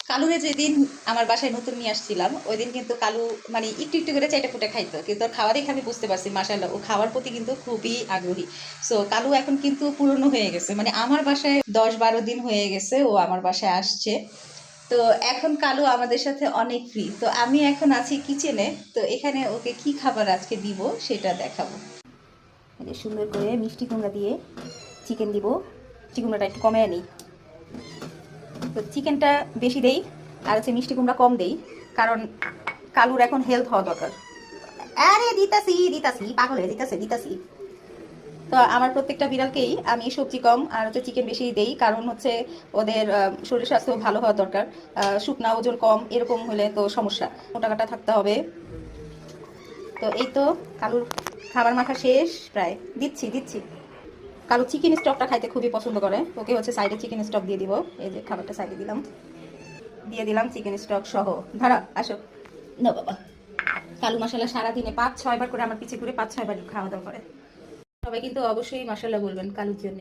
কালুরে যেদিন আমার বাসায় নতুন নিয়ে আসছিলাম ওই দিন কিন্তু কালু মানে একটু একটু করে চাইটা ফুটে খাইতো, কিন্তু ওর খাওয়া দেখে আমি বুঝতে পারছি মাশাআল্লাহ ও খাওয়ার প্রতি কিন্তু খুবই আগ্রহী। সো কালু এখন কিন্তু পুরনো হয়ে গেছে, মানে আমার বাসায় 10-12 দিন হয়ে গেছে ও আমার বাসায় আসছে। তো এখন কালু আমাদের সাথে অনেক ফ্রি। তো আমি এখন আছি কিচেনে, তো এখানে ওকে কি খাবার আজকে দিব সেটা দেখাবো। সুন্দর করে মিষ্টি কুমড়া দিয়ে চিকেন দিব। চিকেন কুমড়াটা একটু কমে আনি, তো চিকেনটা বেশি দেই আর হচ্ছে মিষ্টি কুমড়া কম দেই, কারণ কালুর এখন হেলথ হওয়া দরকার। আরে দিতাছি দিতাছি, পাগল হয়ে দিতাছি। তো আমার প্রত্যেকটা বিড়ালকেই আমি সবজি কম আর হচ্ছে চিকেন বেশি দেই, কারণ হচ্ছে ওদের শরীর স্বাস্থ্য ভালো হওয়া দরকার। শুকনা ওজন কম এরকম হলে তো সমস্যা, মোটা কাটা থাকতে হবে। তো এই তো কালুর খাবার মাখা শেষ প্রায়, দিচ্ছি। কালু চিকেন স্টকটা খাইতে খুবই পছন্দ করে, ওকে হচ্ছে সাইডে চিকেন স্টক দিয়ে দিব। এই যে খাবারটা সাইডে দিয়ে দিলাম চিকেন স্টক সহ। ধরা আসো না বাবা। কালু মাসাল্লাহ সারাদিনে 5-6 বার করে আমার পিছে ঘুরে 5-6 বার খাওয়া দাওয়া করে। সবাই কিন্তু অবশ্যই মাসাল্লাহ বলবেন কালুর জন্য।